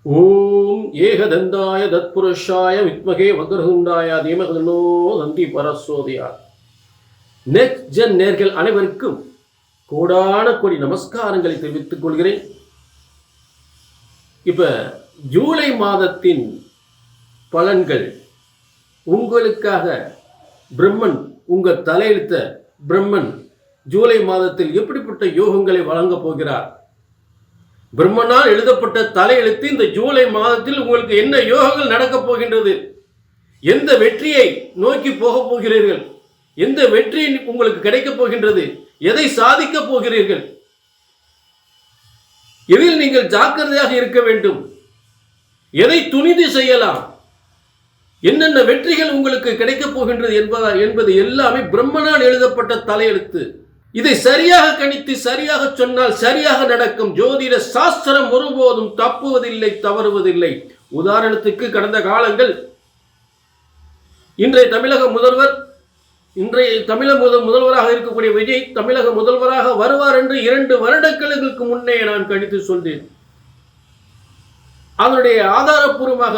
ஓம் ஏகதந்தாய தத்புருஷாய வித்மகே வக்ரதுண்டாய தீமகி தந்தி பரசோதியா. நெக்ஸ்ட் ஜென் நேர்கள் அனைவருக்கும் கோடான கோடி நமஸ்காரங்களை தெரிவித்துக் கொள்கிறேன். இப்ப ஜூலை மாதத்தின் பலன்கள் உங்களுக்காக பிரம்மன், உங்க தலையெழுத்த பிரம்மன் ஜூலை மாதத்தில் எப்படிப்பட்ட யோகங்களை வழங்கப் போகிறார், பிரம்மனால் எழுதப்பட்ட தலையெழுத்து இந்த ஜூலை மாதத்தில் உங்களுக்கு என்ன யோகங்கள் நடக்கப் போகின்றது, எந்த வெற்றியை நோக்கி போகப் போகிறீர்கள், எந்த வெற்றி உங்களுக்கு கிடைக்கப் போகின்றது, எதை சாதிக்கப் போகிறீர்கள், எதில் நீங்கள் ஜாக்கிரதையாக இருக்க வேண்டும், எதை துணிந்து செய்யலாம், என்னென்ன வெற்றிகள் உங்களுக்கு கிடைக்கப் போகின்றது என்பது எல்லாமே பிரம்மனால் எழுதப்பட்ட தலையெழுத்து. இதை சரியாக கணித்து சரியாக சொன்னால் சரியாக நடக்கும். ஜோதிட சாஸ்திரம் ஒருபோதும் தப்புவதில்லை, தவறுவதில்லை. உதாரணத்துக்கு கடந்த காலங்கள் இன்றைய தமிழக முதல்வராக இருக்கக்கூடிய விஜய் தமிழக முதல்வராக வருவார் என்று 2 வருடங்களுக்கு முன்னே நான் கணித்து சொல்றேன். அதனுடைய ஆதாரப்பூர்வமாக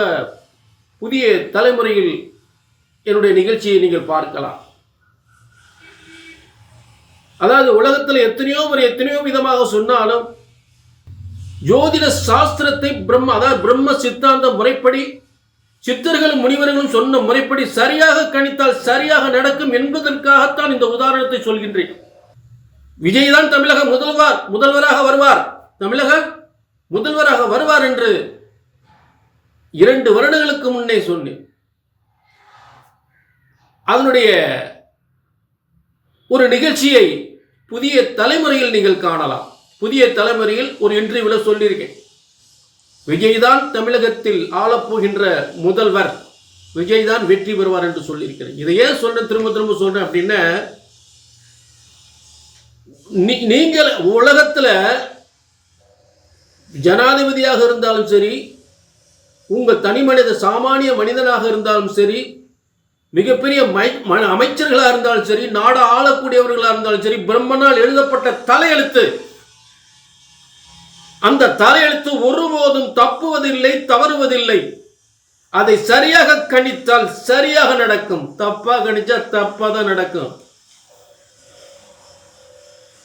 புதிய தலைமுறையில் என்னுடைய நிகழ்ச்சியை நீங்கள் பார்க்கலாம். அதாவது உலகத்தில் எத்தனையோ விதமாக சொன்னாலும் ஜோதிட சாஸ்திரத்தை பிரம்ம சித்தாந்த முறைப்படி சித்தர்களும் முனிவர்களும் சொன்ன முறைப்படி சரியாக கணித்தால் சரியாக நடக்கும் என்பதற்காகத்தான் இந்த உதாரணத்தை சொல்கின்றேன். விஜய் தான் தமிழக முதல்வராக வருவார் என்று 2 வருடங்களுக்கு முன்னே சொன்னேன். அதனுடைய ஒரு நிகழ்ச்சியை புதிய தலைமுறையில் நீங்கள் காணலாம். புதிய தலைமுறையில் ஒரு இன்டர்வியூல சொல்லியிருக்கேன், விஜய் தான் தமிழகத்தில் ஆளப்போகின்ற முதல்வர், விஜய் தான் வெற்றி பெறுவார் என்று சொல்லியிருக்கிறேன். இதை ஏன் திரும்ப சொல்றேன் அப்படின்னா, நீங்கள் உலகத்துல ஜனாதிபதியாக இருந்தாலும் சரி, உங்க தனி சாமானிய மனிதனாக இருந்தாலும் சரி, மிகப்பெரிய அமைச்சர்களாக இருந்தாலும் சரி, நாடு ஆளக்கூடியவர்களாக இருந்தாலும் சரி, பிரம்மனால் எழுதப்பட்ட தலையெழுத்து, அந்த தலையெழுத்து ஒருபோதும் தப்புவதில்லை, தவறுவதில்லை. அதை சரியாக கணித்தால் சரியாக நடக்கும், தப்பா கணிச்சா தப்பாதான் நடக்கும்.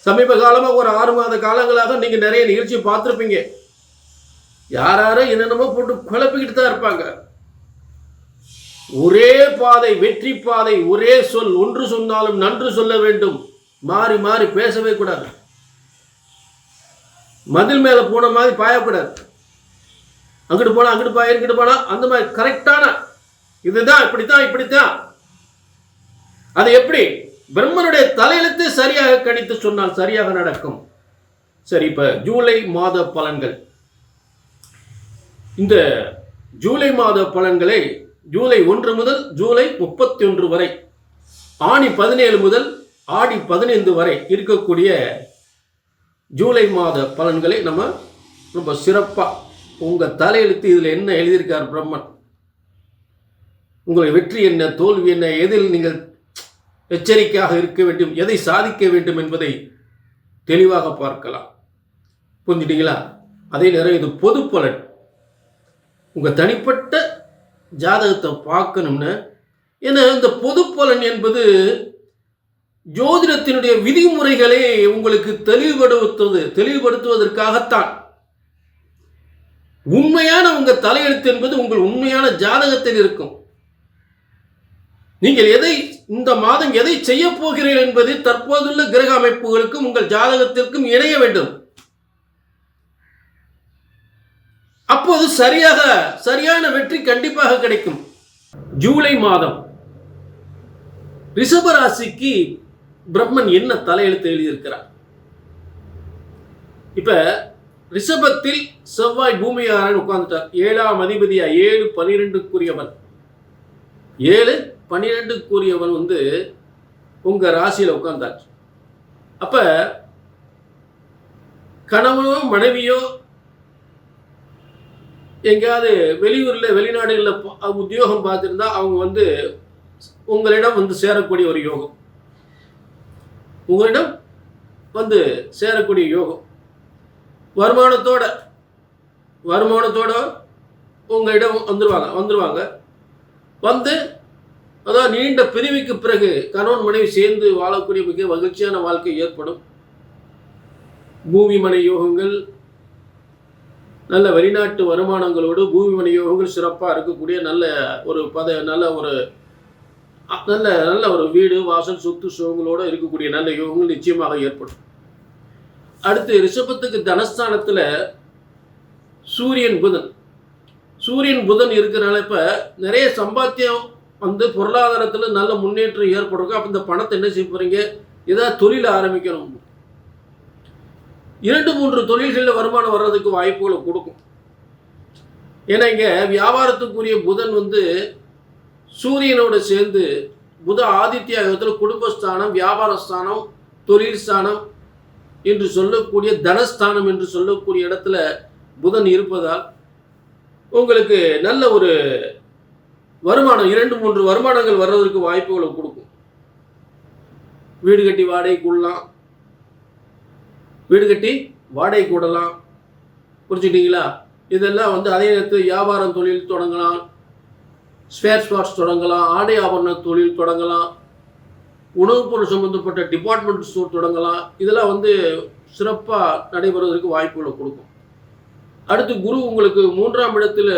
சமீப காலமாக ஒரு 6 மாத காலங்களாக நீங்க நிறைய நிகழ்ச்சி பார்த்திருப்பீங்க. யாரும் என்னென்னமோ போட்டு குழப்பிக்கிட்டு தான் இருப்பாங்க. ஒரே பாதை, வெற்றி பாதை, ஒரே சொல், ஒன்று சொன்னாலும் நன்று சொல்ல வேண்டும், மாறி மாறி பேசவே கூடாது, மதில் மேல போன மாதிரி பாயக்கூடாது, அங்கிட்டு போனா அங்கிட்டு பாய, இங்கிட்டு போனா அந்த மாதிரி கரெக்டான இதுதான், இப்படித்தான். அது எப்படி பிரம்மனுடைய தலையெழுத்து சரியாக கணித்து சொன்னால் சரியாக நடக்கும். சரி, இப்ப ஜூலை மாத பலன்கள். இந்த ஜூலை மாத பலன்களை ஜூலை 1 முதல் ஜூலை 31 வரை, ஆணி 17 முதல் ஆடி 15 வரை இருக்கக்கூடிய ஜூலை மாத பலன்களை நம்ம ரொம்ப சிறப்பா, உங்க தலையெழுத்து இதில் என்ன எழுதியிருக்கார் பிரம்மன், உங்களுடைய வெற்றி என்ன, தோல்வி என்ன, எதில் நீங்கள் எச்சரிக்கையாக இருக்க வேண்டும், எதை சாதிக்க வேண்டும் என்பதை தெளிவாக பார்க்கலாம். புரிஞ்சுட்டீங்களா? அதே நேரம் இது பொது பலன். உங்க தனிப்பட்ட ஜாதகத்தை பார்க்கணும்னு, ஏன்னா இந்த பொது பலன் என்பது ஜோதிடத்தினுடைய விதிமுறைகளை உங்களுக்கு தெளிவுபடுத்துவதற்காகத்தான். உண்மையான உங்க தலையெழுத்து என்பது உங்கள் உண்மையான ஜாதகத்தில் இருக்கும். நீங்கள் இந்த மாதம் எதை செய்ய போகிறீர்கள் என்பது தற்போதுள்ள கிரக அமைப்புகளுக்கும் உங்கள் ஜாதகத்திற்கும் இணைய வேண்டும். அப்போது சரியான வெற்றி கண்டிப்பாக கிடைக்கும். ஜூலை மாதம் ரிஷப ராசிக்கு பிரம்மன் என்ன தலையெழுத்து எழுதியிருக்கிறார்? இப்ப ரிஷபத்தில் செவ்வாய் பூமியாரன் உட்கார்ந்துட்டார். 7ஆம் அதிபதியா, 7-12க்குரியவன். 7-12க்குரியவன் உங்க ராசியில உட்கார்ந்தார். அப்ப கணவனோ மனைவியோ எங்கேயாவது வெளிநாடுகளில் உத்தியோகம் பார்த்துருந்தா அவங்க உங்களிடம் சேரக்கூடிய ஒரு யோகம், உங்களிடம் சேரக்கூடிய யோகம், வருமானத்தோட உங்களிடம் வந்துருவாங்க. வந்து அதாவது நீண்ட பிரிவுக்கு பிறகு கணவன் மனைவி சேர்ந்து வாழக்கூடிய மிக மகிழ்ச்சியான வாழ்க்கை ஏற்படும். பூமி மனை யோகங்கள், நல்ல வெளிநாட்டு வருமானங்களோடு பூமி மனை யோகங்கள் சிறப்பாக இருக்கக்கூடிய நல்ல ஒரு நல்ல ஒரு வீடு வாசல் சொத்து சுகங்களோடு இருக்கக்கூடிய நல்ல யோகங்கள் நிச்சயமாக ஏற்படும். அடுத்து ரிஷபத்துக்கு தனஸ்தானத்தில் சூரியன் புதன் இருக்கிறனால இப்போ நிறைய சம்பாத்தியம் வந்து பொருளாதாரத்தில் நல்ல முன்னேற்றம் ஏற்படும். அப்போ இந்த பணத்தை என்ன செய்ய போகிறீங்க, ஏதாவது தொழில் ஆரம்பிக்கணும். 2-3 தொழில்களில் வருமானம் வர்றதுக்கு வாய்ப்புகளை கொடுக்கும். ஏன்னா இங்கே வியாபாரத்துக்குரிய புதன் வந்து சூரியனோடு சேர்ந்து புத ஆதித்ய யோகத்தில் குடும்பஸ்தானம், வியாபாரஸ்தானம், தொழில் ஸ்தானம் என்று சொல்லக்கூடிய தனஸ்தானம் என்று சொல்லக்கூடிய இடத்துல புதன் இருப்பதால் உங்களுக்கு நல்ல ஒரு வருமானம் 2-3 வருமானங்கள் வர்றதற்கு வாய்ப்புகளை கொடுக்கும். வீடு கட்டி வாடகை கூடலாம். புரிஞ்சுக்கிட்டீங்களா? இதெல்லாம் வந்து அதே நேரத்தில் வியாபாரம் தொழில் தொடங்கலாம், ஸ்பேர் ஸ்பாட்ஸ் தொடங்கலாம், ஆடை ஆபரண தொழில் தொடங்கலாம், உணவுப் பொருள் சம்பந்தப்பட்ட டிபார்ட்மெண்ட் ஸ்டோர் தொடங்கலாம். இதெல்லாம் வந்து சிறப்பாக நடைபெறுவதற்கு வாய்ப்புகளை கொடுக்கும். அடுத்து குரு உங்களுக்கு 3ஆம் இடத்துல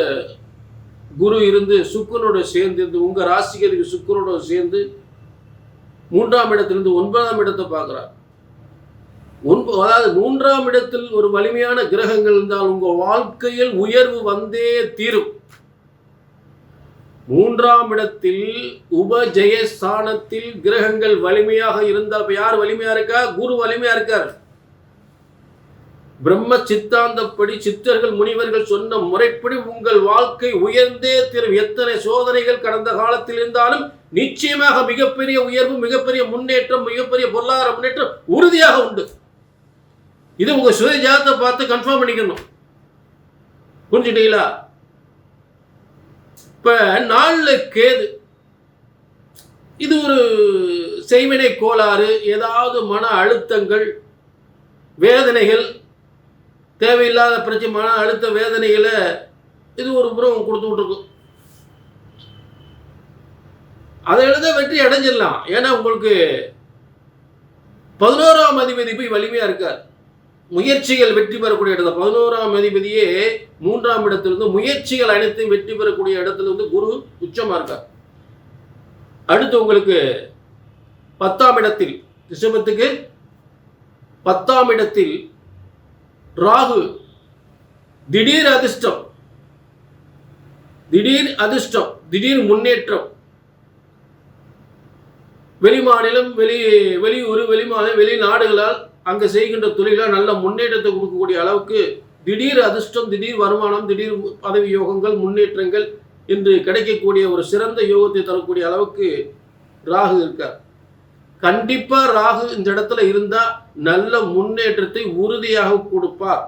குரு இருந்து சுக்கிரனோட சேர்ந்து உங்கள் ராசிக்கு சுக்கிரனோட சேர்ந்து 3ஆம் இடத்திலிருந்து 9ஆம் இடத்தை பார்க்குறார். அதாவது 3ஆம் இடத்தில் ஒரு வலிமையான கிரகங்கள் இருந்தால் உங்கள் வாழ்க்கையில் உயர்வு வந்தே தீரும். 3ஆம் இடத்தில் உபஜயஸ்தானத்தில் கிரகங்கள் வலிமையாக இருந்தால், இப்ப யார் வலிமையா இருக்கா? குரு வலிமையா இருக்கார். பிரம்ம சித்தாந்தப்படி சித்தர்கள் முனிவர்கள் சொன்ன முறைப்படி உங்கள் வாழ்க்கை உயர்ந்தே தீரும். எத்தனை சோதனைகள் கடந்த காலத்தில் இருந்தாலும் நிச்சயமாக மிகப்பெரிய உயர்வு, மிகப்பெரிய முன்னேற்றம், மிகப்பெரிய பொருளாதார முன்னேற்றம் உறுதியாக உண்டு. இது உங்க சுய ஜாதகத்தை பார்த்து கன்ஃபார்ம் பண்ணிக்கணும். புரிஞ்சுட்டீங்களா? இப்ப 4 கேது, இது ஒரு செய்வினை கோளாறு, ஏதாவது மன அழுத்தங்கள், வேதனைகள், தேவையில்லாத பிரச்சனை, மன அழுத்த வேதனைகளை இது ஒரு புறம் கொடுத்துக்கிட்டு இருக்கும். அதை எழுத வெற்றி அடைஞ்சிடலாம். ஏன்னா உங்களுக்கு 11ஆம் அதிபதி போய் வலிமையா இருக்கார். முயற்சிகள் வெற்றி பெறக்கூடிய இடத்துல 11ஆம் அதிபதியே 3ஆம் இடத்திலிருந்து முயற்சிகள் அனைத்தையும் வெற்றி பெறக்கூடிய இடத்துல இருந்து குரு உச்சமா இருக்கார். அடுத்து உங்களுக்கு 10ஆம் இடத்தில், ரிஷபத்துக்கு 10ஆம் இடத்தில் ராகு. திடீர் அதிர்ஷ்டம், திடீர் முன்னேற்றம், வெளிமாநிலம், வெளியூர், வெளிநாடுகளால் அங்கே செய்கின்ற தொழிலால் நல்ல முன்னேற்றத்தை கொடுக்கக்கூடிய அளவுக்கு திடீர் அதிர்ஷ்டம், திடீர் வருமானம், திடீர் பதவி யோகங்கள், முன்னேற்றங்கள் என்று கிடைக்கக்கூடிய ஒரு சிறந்த யோகத்தை தரக்கூடிய அளவுக்கு ராகு இருக்கார். கண்டிப்பா ராகு இந்த இடத்துல இருந்தா நல்ல முன்னேற்றத்தை உறுதியாக கொடுப்பார்.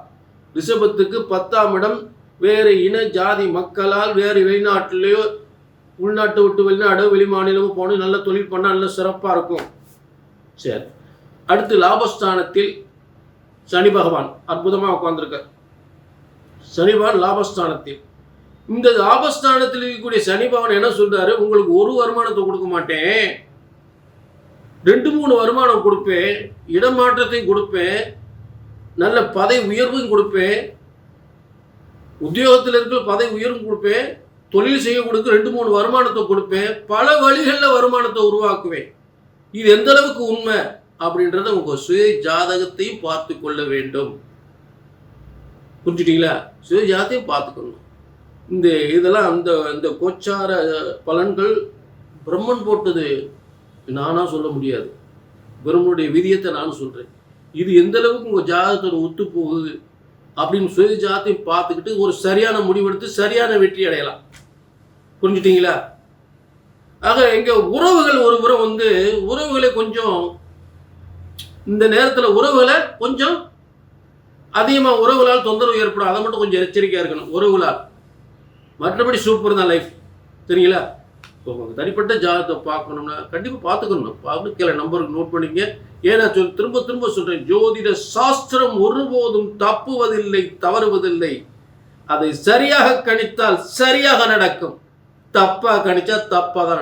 ரிஷபத்துக்கு 10ஆம் இடம் வேறு இன ஜாதி மக்களால் வேறு வெளிநாட்டிலேயோ உள்நாட்டு விட்டு வெளிநாடு வெளிமாநிலமும் போன நல்ல தொழில் பண்ண நல்ல சிறப்பாக இருக்கும். சரி, அடுத்து லாபஸ்தானத்தில் சனி பகவான் அற்புதமாக உட்கார்ந்துருக்கார். சனி பகவான் லாபஸ்தானத்தில், இந்த லாபஸ்தானத்தில் இருக்கக்கூடிய சனி பகவான் என்ன சொல்றாரு? உங்களுக்கு ஒரு வருமானத்தை கொடுக்க மாட்டேன், 2-3 வருமானம் கொடுப்பேன், இடமாற்றத்தையும் கொடுப்பேன், நல்ல பதவி உயர்வும் கொடுப்பேன், உத்தியோகத்தில் இருக்கிற பதவி உயர்வும் கொடுப்பேன், தொழில் செய்ய கொடுக்க 2-3 வருமானத்தை கொடுப்பேன், பல வழிகளில் வருமானத்தை உருவாக்குவேன். இது எந்த அளவுக்கு உண்மை அப்படின்றத உங்க சுய ஜாதகத்தையும் பார்த்து கொள்ள வேண்டும். புரிஞ்சுட்டீங்களா? சுய ஜாதகத்தையும் பார்த்துக்கணும். இதெல்லாம் இந்த கோச்சார பலன்கள் பிரம்மன் போட்டது, நானா சொல்ல முடியாது. பிரம்மனுடைய விதியத்தை நான் சொல்றேன். இது எந்த அளவுக்கு உங்க ஜாதகத்தோட ஒத்து போகுது அப்படின்னு சுய ஜாதகத்தையும் பார்த்துக்கிட்டு ஒரு சரியான முடிவெடுத்து சரியான வெற்றி அடையலாம். புரிஞ்சுட்டீங்களா? ஆக எங்க உறவுகள் ஒரு புறம் உறவுகளை கொஞ்சம் இந்த நேரத்தில் உறவுகளை கொஞ்சம் அதிகமாக உறவுகளால் தொந்தரவு ஏற்படும். அதை மட்டும் கொஞ்சம் எச்சரிக்கையாக இருக்கணும் உறவுகளால். மற்றபடி சூப்பர் தான் லைஃப். சரிங்களா? உங்களுக்கு தனிப்பட்ட ஜாதகத்தை பார்க்கணும்னா கண்டிப்பாக பார்த்துக்கணும். பார்த்து கீழே நம்பருக்கு நோட் பண்ணிக்க. ஏன்னா திரும்ப சொல்கிறேன், ஜோதிட சாஸ்திரம் ஒருபோதும் தப்புவதில்லை, தவறுவதில்லை. அதை சரியாக கணித்தால் சரியாக நடக்கும், தப்பா கணிச்சா தப்பா தான் நடக்கும்.